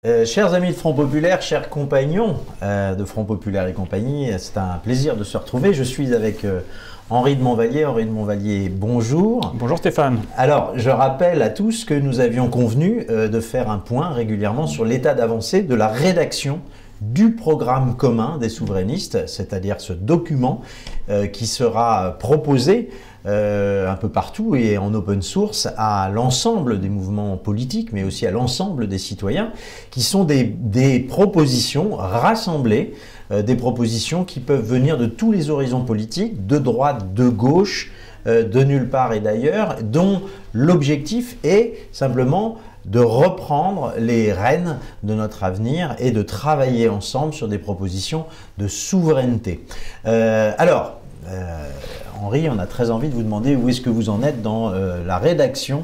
Chers amis de Front Populaire, chers compagnons de Front Populaire et compagnie, c'est un plaisir de se retrouver. Je suis avec Henri de Montvallier. Henri de Montvallier, bonjour. Bonjour Stéphane. Alors, je rappelle à tous que nous avions convenu de faire un point régulièrement sur l'état d'avancée de la rédaction du programme commun des souverainistes, c'est-à-dire ce document qui sera proposé un peu partout et en open source à l'ensemble des mouvements politiques, mais aussi à l'ensemble des citoyens, qui sont des propositions rassemblées, des propositions qui peuvent venir de tous les horizons politiques, de droite, de gauche, de nulle part et d'ailleurs, dont l'objectif est simplement de reprendre les rênes de notre avenir et de travailler ensemble sur des propositions de souveraineté. Henri, on a très envie de vous demander où est-ce que vous en êtes dans la rédaction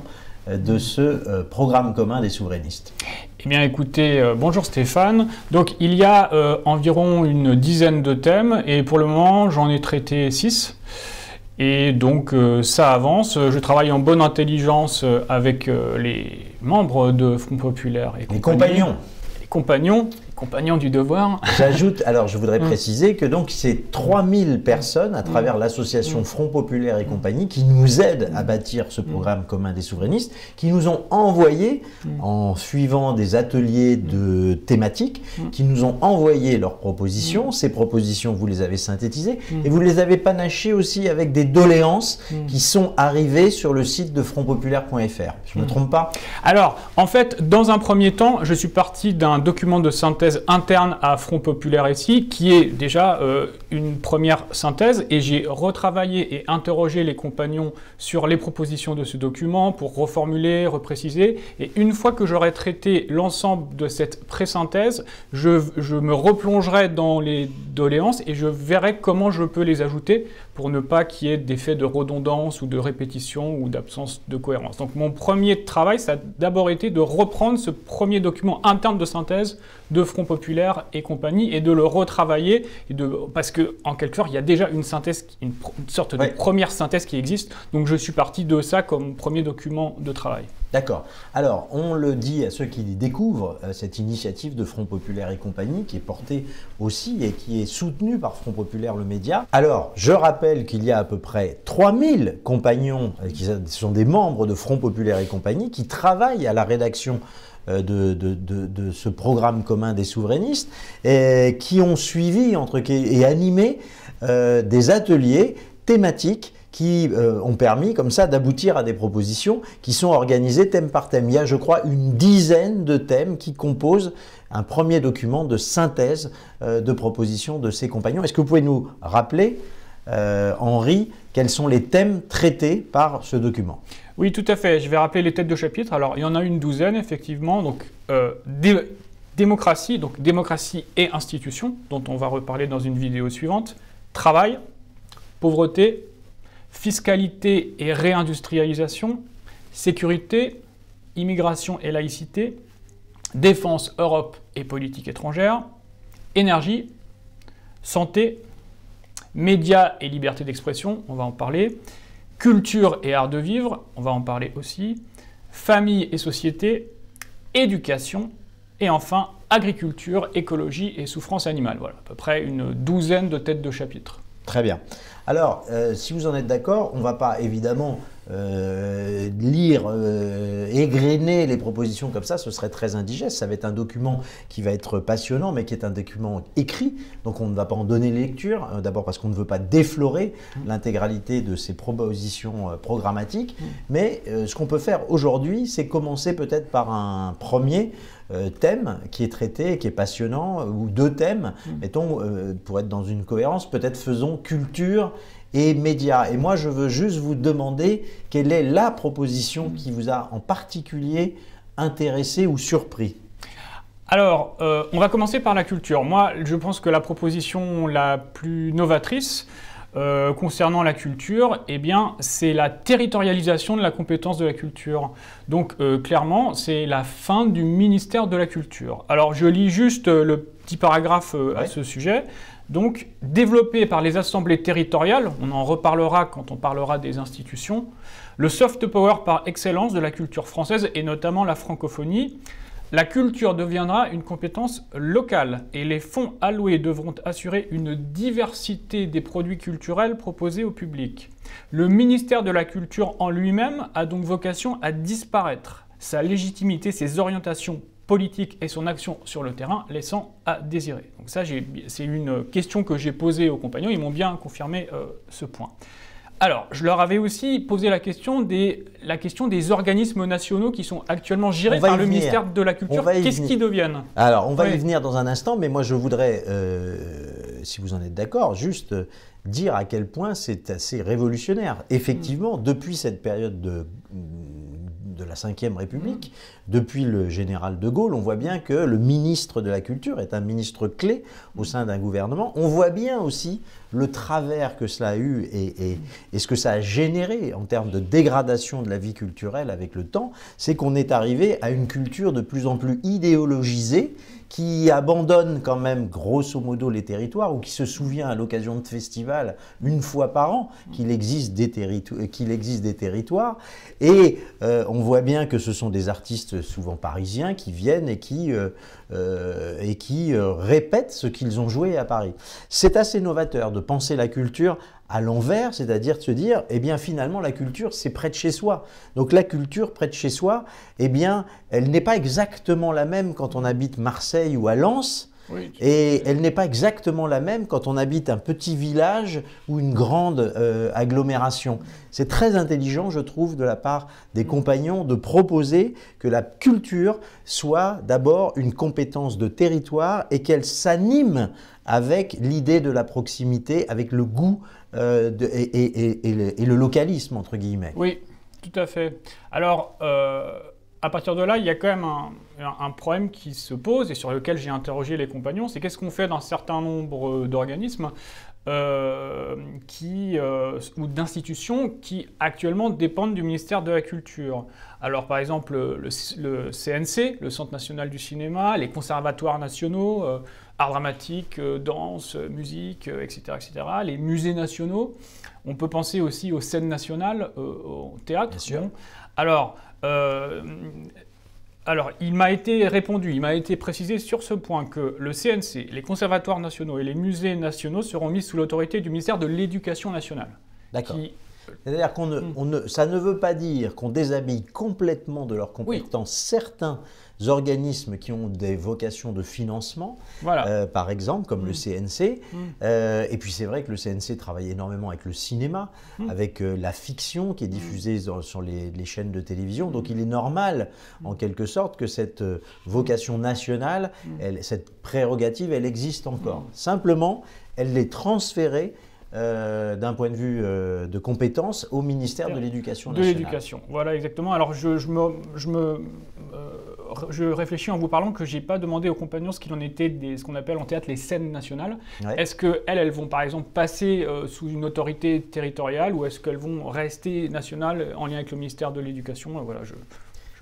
de ce programme commun des souverainistes. Eh bien écoutez, bonjour Stéphane. Donc il y a environ une dizaine de thèmes et pour le moment j'en ai traité 6. Et donc ça avance. Je travaille en bonne intelligence avec les membres de Front Populaire et les compagnons. Les compagnons du devoir. J'ajoute, alors je voudrais préciser que donc c'est 3000 personnes à travers l'association Front Populaire et compagnie qui nous aident à bâtir ce programme commun des souverainistes, qui nous ont envoyé, en suivant des ateliers de thématiques, qui nous ont envoyé leurs propositions. Ces propositions, vous les avez synthétisées et vous les avez panachées aussi avec des doléances qui sont arrivées sur le site de frontpopulaire.fr. Je ne me trompe pas? Alors, en fait, dans un premier temps, je suis parti d'un document de synthèse interne à Front Populaire ici, qui est déjà une première synthèse, et j'ai retravaillé et interrogé les compagnons sur les propositions de ce document pour reformuler, repréciser, et une fois que j'aurai traité l'ensemble de cette pré-synthèse, je me replongerai dans les doléances et je verrai comment je peux les ajouter pour ne pas qu'il y ait d'effet de redondance ou de répétition ou d'absence de cohérence. Donc mon premier travail, ça a d'abord été de reprendre ce premier document interne de synthèse de Front Populaire et compagnie et de le retravailler, parce qu'en quelque sorte, il y a déjà une synthèse, une sorte de première synthèse qui existe, donc je suis parti de ça comme premier document de travail. D'accord. Alors, on le dit à ceux qui découvrent cette initiative de Front Populaire et compagnie, qui est portée aussi et qui est soutenue par Front Populaire le média. Alors, je rappelle qu'il y a à peu près 3000 compagnons qui sont des membres de Front Populaire et compagnie qui travaillent à la rédaction de ce programme commun des souverainistes et qui ont suivi et animé des ateliers thématiques qui ont permis comme ça d'aboutir à des propositions qui sont organisées thème par thème. Il y a, je crois, une dizaine de thèmes qui composent un premier document de synthèse de propositions de ces compagnons. Est-ce que vous pouvez nous rappeler, Henri, quels sont les thèmes traités par ce document? Oui, tout à fait. Je vais rappeler les têtes de chapitre. Alors, il y en a une douzaine, effectivement. Donc, démocratie et institutions, dont on va reparler dans une vidéo suivante. Travail, pauvreté, fiscalité et réindustrialisation, sécurité, immigration et laïcité, défense, Europe et politique étrangère, énergie, santé, médias et liberté d'expression, on va en parler, culture et art de vivre, on va en parler aussi, famille et société, éducation, et enfin agriculture, écologie et souffrance animale. Voilà, à peu près une douzaine de têtes de chapitre. Très bien. Alors, si vous en êtes d'accord, on ne va pas évidemment lire, égrener les propositions comme ça, ce serait très indigeste. Ça va être un document qui va être passionnant, mais qui est un document écrit. Donc on ne va pas en donner lecture, d'abord parce qu'on ne veut pas déflorer l'intégralité de ces propositions programmatiques. Mais ce qu'on peut faire aujourd'hui, c'est commencer peut-être par un premier thème qui est traité, qui est passionnant, ou deux thèmes, mettons, pour être dans une cohérence, peut-être faisons culture et médias. Et moi, je veux juste vous demander quelle est la proposition qui vous a en particulier intéressé ou surpris. Alors, on va commencer par la culture. Moi, je pense que la proposition la plus novatrice concernant la culture, eh bien, c'est la territorialisation de la compétence de la culture. Donc, clairement, c'est la fin du ministère de la Culture. Alors, je lis juste le petit paragraphe à ce sujet. Donc, développé par les assemblées territoriales, on en reparlera quand on parlera des institutions, le soft power par excellence de la culture française et notamment la francophonie, La culture deviendra une compétence locale et les fonds alloués devront assurer une diversité des produits culturels proposés au public. Le ministère de la Culture en lui-même a donc vocation à disparaître, sa légitimité, ses orientations politiques et son action sur le terrain laissant à désirer. Donc ça, c'est une question que j'ai posée aux compagnons, ils m'ont bien confirmé ce point. Alors, je leur avais aussi posé la question des organismes nationaux qui sont actuellement gérés par le ministère de la Culture. Qu'est-ce qu'ils deviennent? Alors, on va y venir dans un instant, mais moi je voudrais, si vous en êtes d'accord, juste dire à quel point c'est assez révolutionnaire. Effectivement, depuis cette période de la Ve République, depuis le général de Gaulle, on voit bien que le ministre de la Culture est un ministre clé au sein d'un gouvernement. On voit bien aussi le travers que cela a eu et ce que ça a généré en termes de dégradation de la vie culturelle avec le temps, c'est qu'on est arrivé à une culture de plus en plus idéologisée qui abandonne quand même grosso modo les territoires ou qui se souvient à l'occasion de festivals une fois par an qu'il existe des territoires et on voit bien que ce sont des artistes souvent parisiens qui viennent et qui répètent ce qu'ils ont joué à Paris. C'est assez novateur de penser la culture à l'envers, c'est-à-dire de se dire, eh bien finalement la culture c'est près de chez soi. Donc la culture près de chez soi, eh bien elle n'est pas exactement la même quand on habite Marseille ou à Lens, oui, et elle n'est pas exactement la même quand on habite un petit village ou une grande agglomération. C'est très intelligent, je trouve, de la part des compagnons de proposer que la culture soit d'abord une compétence de territoire et qu'elle s'anime avec l'idée de la proximité, avec le goût et le localisme, entre guillemets. Oui, tout à fait. Alors, à partir de là, il y a quand même un problème qui se pose et sur lequel j'ai interrogé les compagnons, c'est qu'est-ce qu'on fait d'un certain nombre d'organismes ou d'institutions qui actuellement dépendent du ministère de la Culture. Alors par exemple le CNC, le Centre national du cinéma, les conservatoires nationaux, art dramatique, danse, musique, etc., etc., les musées nationaux. On peut penser aussi aux scènes nationales, au théâtre. Bien sûr. Bon. Alors, il m'a été répondu, il m'a été précisé sur ce point que le CNC, les conservatoires nationaux et les musées nationaux seront mis sous l'autorité du ministère de l'Éducation nationale. D'accord. C'est-à-dire ça ne veut pas dire qu'on déshabille complètement de leurs compétences certains organismes qui ont des vocations de financement, voilà. Par exemple, comme le CNC. Et puis c'est vrai que le CNC travaille énormément avec le cinéma, avec la fiction qui est diffusée sur les chaînes de télévision. Donc il est normal, en quelque sorte, que cette vocation nationale, cette prérogative, elle existe encore. Simplement, elle est transférée d'un point de vue de compétences au ministère de l'Éducation nationale. De l'Éducation, voilà exactement. Alors je réfléchis en vous parlant que je n'ai pas demandé aux compagnons ce qu'il en était ce qu'on appelle en théâtre les scènes nationales. Ouais. Est-ce qu'elles vont par exemple passer sous une autorité territoriale ou est-ce qu'elles vont rester nationales en lien avec le ministère de l'Éducation? Voilà,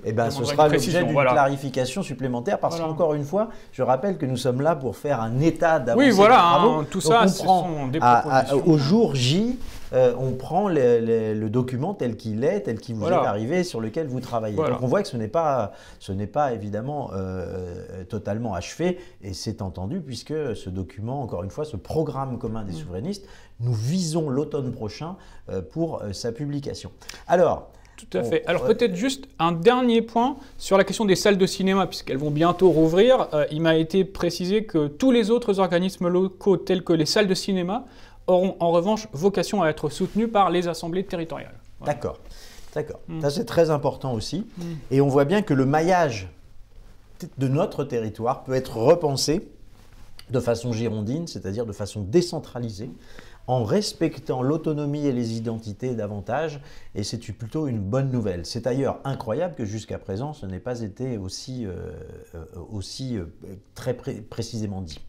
eh bien, ce sera l'objet d'une clarification supplémentaire parce qu'encore une fois, je rappelle que nous sommes là pour faire un état d'avancée des travaux. Tout ça, ce sont des propositions. Au jour J, on prend le document tel qu'il est, tel qu'il vous est arrivé, sur lequel vous travaillez. Donc on voit que ce n'est pas évidemment totalement achevé et c'est entendu puisque ce document, encore une fois, ce programme commun des souverainistes, nous visons l'automne prochain pour sa publication. Alors, tout à fait. Alors peut-être juste un dernier point sur la question des salles de cinéma, puisqu'elles vont bientôt rouvrir. Il m'a été précisé que tous les autres organismes locaux, tels que les salles de cinéma, auront en revanche vocation à être soutenus par les assemblées territoriales. Voilà. D'accord. Ça c'est très important aussi. Et on voit bien que le maillage de notre territoire peut être repensé de façon girondine, c'est-à-dire de façon décentralisée, en respectant l'autonomie et les identités davantage, et c'est plutôt une bonne nouvelle. C'est d'ailleurs incroyable que jusqu'à présent, ce n'ait pas été aussi très précisément dit.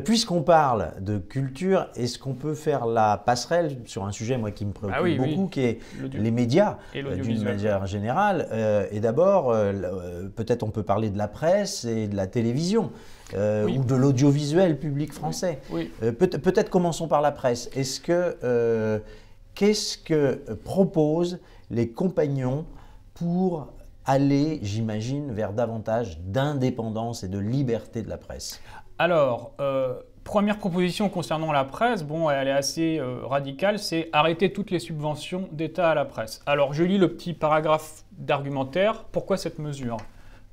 Puisqu'on parle de culture, est-ce qu'on peut faire la passerelle sur un sujet moi, qui me préoccupe beaucoup, qui est les médias, d'une manière générale. Et d'abord, peut-être on peut parler de la presse et de la télévision, ou de l'audiovisuel public français. Peut-être commençons par la presse. Qu'est-ce que proposent les compagnons pour aller, j'imagine, vers davantage d'indépendance et de liberté de la presse? Alors, première proposition concernant la presse, bon, elle est assez radicale, c'est arrêter toutes les subventions d'État à la presse. Alors, je lis le petit paragraphe d'argumentaire. Pourquoi cette mesure?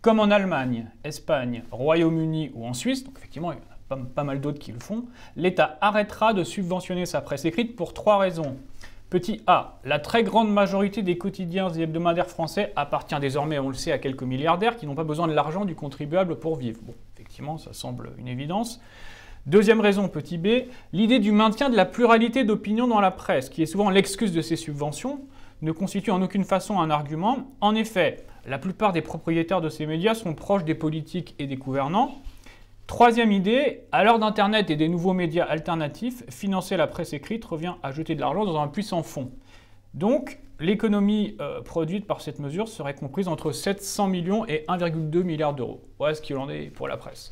Comme en Allemagne, Espagne, Royaume-Uni ou en Suisse, donc effectivement, il y en a pas mal d'autres qui le font, l'État arrêtera de subventionner sa presse écrite pour 3 raisons. Petit A, la très grande majorité des quotidiens et hebdomadaires français appartient désormais, on le sait, à quelques milliardaires qui n'ont pas besoin de l'argent du contribuable pour vivre. Bon, effectivement, ça semble une évidence. Deuxième raison, petit b, l'idée du maintien de la pluralité d'opinion dans la presse, qui est souvent l'excuse de ces subventions, ne constitue en aucune façon un argument. En effet, la plupart des propriétaires de ces médias sont proches des politiques et des gouvernants. Troisième idée, à l'heure d'Internet et des nouveaux médias alternatifs, financer la presse écrite revient à jeter de l'argent dans un puissant fond. Donc, l'économie produite par cette mesure serait comprise entre 700 millions et 1,2 milliard d'euros. Voilà ce qu'il en est pour la presse.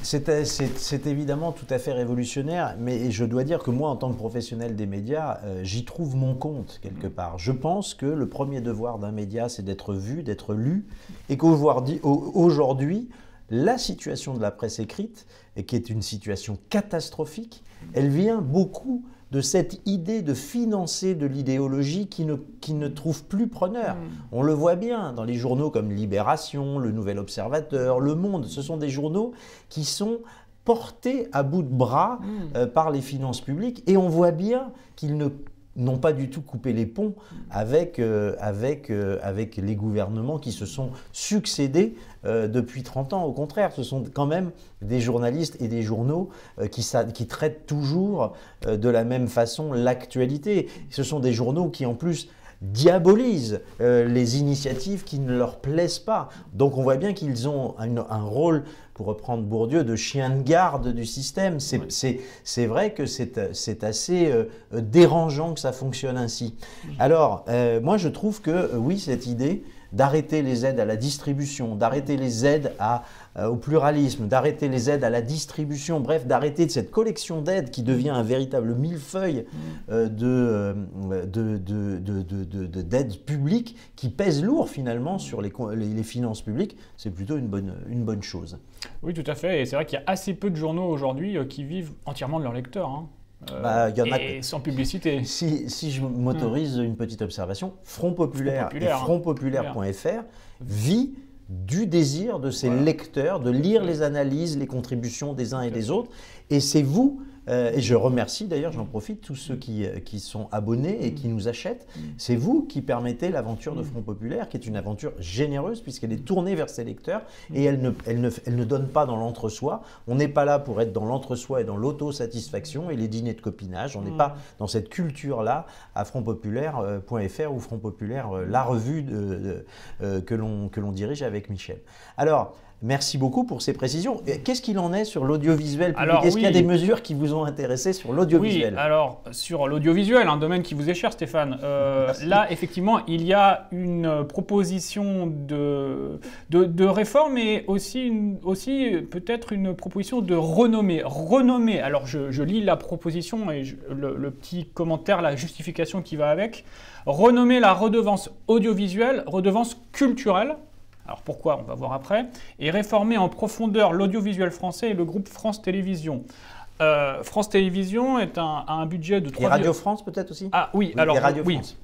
C'est évidemment tout à fait révolutionnaire, mais je dois dire que moi, en tant que professionnel des médias, j'y trouve mon compte quelque part. Je pense que le premier devoir d'un média, c'est d'être vu, d'être lu, et qu'aujourd'hui, la situation de la presse écrite, qui est une situation catastrophique, elle vient beaucoup de cette idée de financer de l'idéologie qui ne trouve plus preneur. On le voit bien dans les journaux comme Libération, Le Nouvel Observateur, Le Monde. Ce sont des journaux qui sont portés à bout de bras par les finances publiques, et on voit bien qu'ils n'ont pas du tout coupé les ponts avec les gouvernements qui se sont succédés depuis 30 ans. Au contraire, ce sont quand même des journalistes et des journaux qui traitent toujours de la même façon l'actualité. Ce sont des journaux qui en plus diabolisent les initiatives qui ne leur plaisent pas. Donc on voit bien qu'ils ont un rôle, pour reprendre Bourdieu, de chien de garde du système. C'est vrai que c'est assez dérangeant que ça fonctionne ainsi. Alors, moi je trouve que oui, cette idée d'arrêter les aides à la distribution, d'arrêter les aides au pluralisme, d'arrêter les aides à la distribution, bref, d'arrêter de cette collection d'aides qui devient un véritable millefeuille d'aides publiques qui pèsent lourd finalement sur les finances publiques, c'est plutôt une bonne chose. Oui, tout à fait, et c'est vrai qu'il y a assez peu de journaux aujourd'hui qui vivent entièrement de leurs lecteurs. Hein. Et sans publicité. Si je m'autorise une petite observation, Front Populaire et frontpopulaire.fr vit du désir de ses lecteurs de lire les analyses, les contributions des uns et des autres. Et c'est vous, et je remercie d'ailleurs, j'en profite, tous ceux qui sont abonnés et qui nous achètent, c'est vous qui permettez l'aventure de Front Populaire, qui est une aventure généreuse puisqu'elle est tournée vers ses lecteurs et elle ne donne pas dans l'entre-soi. On n'est pas là pour être dans l'entre-soi et dans l'autosatisfaction et les dîners de copinage. On n'est pas dans cette culture-là à frontpopulaire.fr ou Front Populaire, la revue que l'on dirige avec Michel. Alors, merci beaucoup pour ces précisions. Qu'est-ce qu'il en est sur l'audiovisuel public? Est-ce qu'il y a des mesures qui vous ont intéressé sur l'audiovisuel? Oui, alors sur l'audiovisuel, un domaine qui vous est cher, Stéphane, là effectivement il y a une proposition de réforme et aussi peut-être une proposition de renommée. Alors je lis la proposition et le petit commentaire, la justification qui va avec. Renommer la redevance audiovisuelle, redevance culturelle. Alors pourquoi? On va voir après. Et réformer en profondeur l'audiovisuel français et le groupe France Télévisions. France Télévisions a un budget de 3... Et Radio France peut-être aussi? Ah oui, alors Radio oui. France.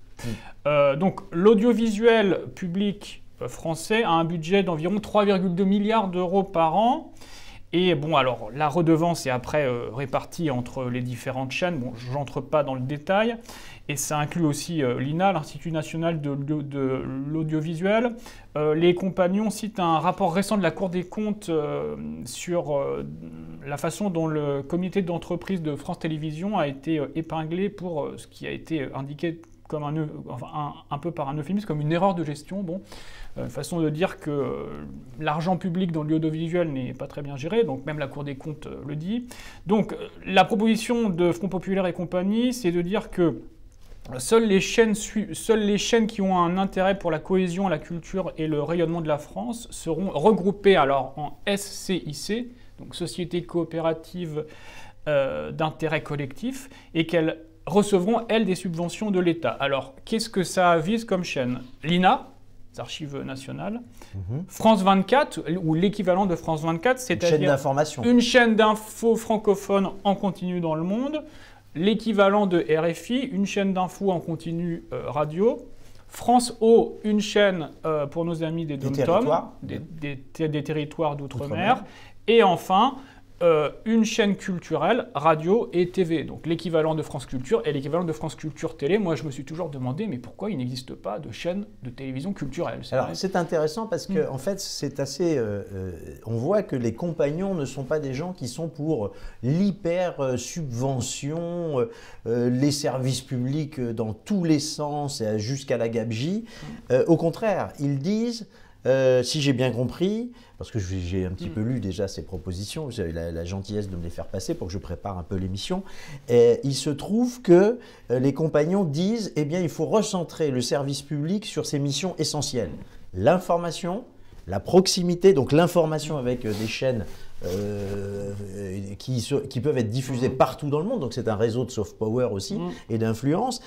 Donc l'audiovisuel public français a un budget d'environ 3,2 milliards d'euros par an. Et bon, alors la redevance est après répartie entre les différentes chaînes. Bon, je n'entre pas dans le détail. Et ça inclut aussi l'INA, l'Institut national de l'audiovisuel. Les compagnons citent un rapport récent de la Cour des comptes sur la façon dont le comité d'entreprise de France Télévisions a été épinglé pour ce qui a été indiqué comme un peu par un euphémisme, comme une erreur de gestion. Bon, façon de dire que l'argent public dans l'audiovisuel n'est pas très bien géré, donc même la Cour des comptes le dit. Donc la proposition de Front Populaire et compagnie, c'est de dire que seules les chaînes qui ont un intérêt pour la cohésion, la culture et le rayonnement de la France seront regroupées alors en SCIC, donc Société coopérative d'intérêt collectif, et qu'elles recevront, elles, des subventions de l'État. Alors, qu'est-ce que ça vise comme chaîne? L'INA, archives nationales. France 24, ou l'équivalent de France 24, c'est-à-dire une chaîne d'infos francophone en continu dans le monde. L'équivalent de RFI, une chaîne d'infos en continu radio. France O, une chaîne pour nos amis des DOM-TOM, des territoires d'outre-mer. Et enfin, une chaîne culturelle, radio et TV. Donc l'équivalent de France Culture et l'équivalent de France Culture Télé. Moi, je me suis toujours demandé, mais pourquoi il n'existe pas de chaîne de télévision culturelle? Alors c'est intéressant parce que en fait, c'est assez. On voit que les compagnons ne sont pas des gens qui sont pour l'hyper-subvention, les services publics dans tous les sens jusqu'à la gabegie. Au contraire, ils disent. Si j'ai bien compris, parce que j'ai un petit peu lu déjà ces propositions, j'ai eu la gentillesse de me les faire passer pour que je prépare un peu l'émission, il se trouve que les compagnons disent, eh bien, il faut recentrer le service public sur ses missions essentielles. L'information, la proximité, donc l'information avec des chaînes qui peuvent être diffusées partout dans le monde, donc c'est un réseau de soft power aussi et d'influence.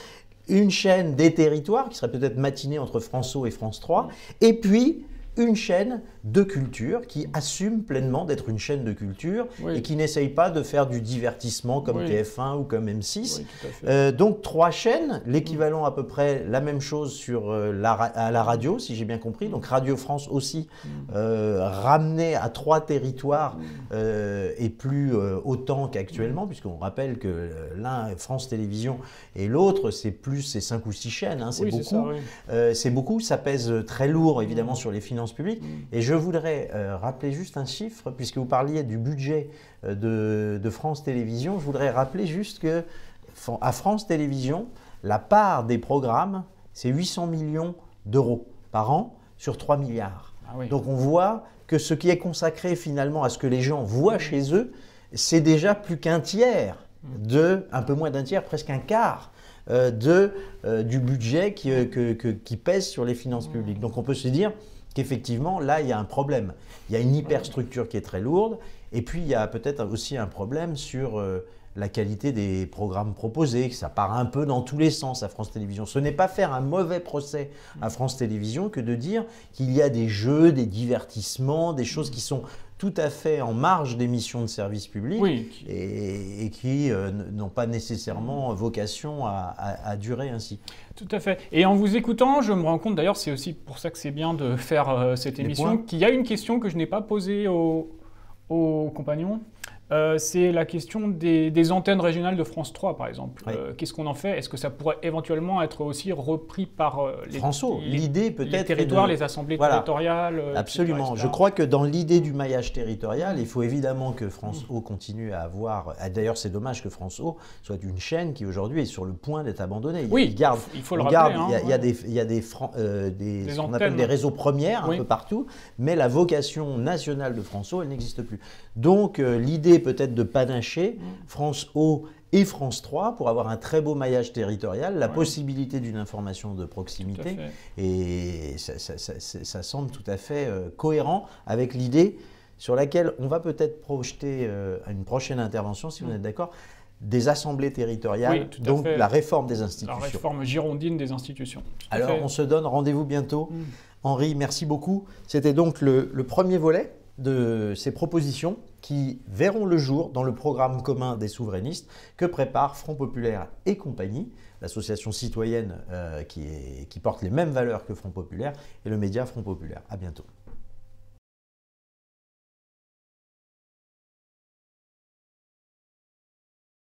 Une chaîne des territoires qui serait peut-être matinée entre France O et France 3, et puis une chaîne de culture qui assume pleinement d'être une chaîne de culture et qui n'essaye pas de faire du divertissement comme TF1 ou comme M6. Donc 3 chaînes, l'équivalent à peu près la même chose sur à la radio, si j'ai bien compris. Donc Radio France aussi, ramenée à 3 territoires et plus autant qu'actuellement, puisqu'on rappelle que l'un, France Télévisions, et l'autre, c'est 5 ou 6 chaînes. Hein, c'est beaucoup. C'est beaucoup, ça pèse très lourd évidemment sur les finances publiques. Et je voudrais rappeler juste un chiffre, puisque vous parliez du budget de France Télévisions. Je voudrais rappeler juste que à France Télévisions, la part des programmes, c'est 800 millions d'euros par an sur 3 milliards. Donc on voit que ce qui est consacré finalement à ce que les gens voient chez eux, c'est déjà plus qu'un tiers, un peu moins d'un tiers, presque un quart du budget qui pèse sur les finances publiques. Donc on peut se dire qu'effectivement, là, il y a un problème. Il y a une hyperstructure qui est très lourde, et puis il y a peut-être aussi un problème sur la qualité des programmes proposés. Ça part un peu dans tous les sens à France Télévisions. Ce n'est pas faire un mauvais procès à France Télévisions que de dire qu'il y a des jeux, des divertissements, des choses qui sont tout à fait en marge des missions de service public et qui n'ont pas nécessairement vocation à durer ainsi. Tout à fait. Et en vous écoutant, je me rends compte, d'ailleurs c'est aussi pour ça que c'est bien de faire cette émission, qu'il y a une question que je n'ai pas posée aux compagnons. C'est la question des antennes régionales de France 3, par exemple. Qu'est-ce qu'on en fait? Est-ce que ça pourrait éventuellement être aussi repris par l'idée peut-être les territoires, les assemblées territoriales? Absolument. Etc. Je crois que dans l'idée du maillage territorial, il faut évidemment que France O continue à avoir... D'ailleurs, c'est dommage que France O soit une chaîne qui aujourd'hui est sur le point d'être abandonnée. Il faut le rappeler. Il y a ce qu'on appelle des réseaux premières un peu partout, mais la vocation nationale de France O, elle n'existe plus. Donc, l'idée peut-être de panacher France O et France 3 pour avoir un très beau maillage territorial, la possibilité d'une information de proximité. Et ça semble tout à fait cohérent avec l'idée sur laquelle on va peut-être projeter à une prochaine intervention, si vous êtes d'accord, des assemblées territoriales, donc la réforme des institutions. La réforme girondine des institutions. Alors on se donne rendez-vous bientôt. Henri, merci beaucoup. C'était donc le premier volet de ces propositions qui verront le jour dans le programme commun des souverainistes que prépare Front Populaire et compagnie, l'association citoyenne qui porte les mêmes valeurs que Front Populaire et le média Front Populaire. À bientôt.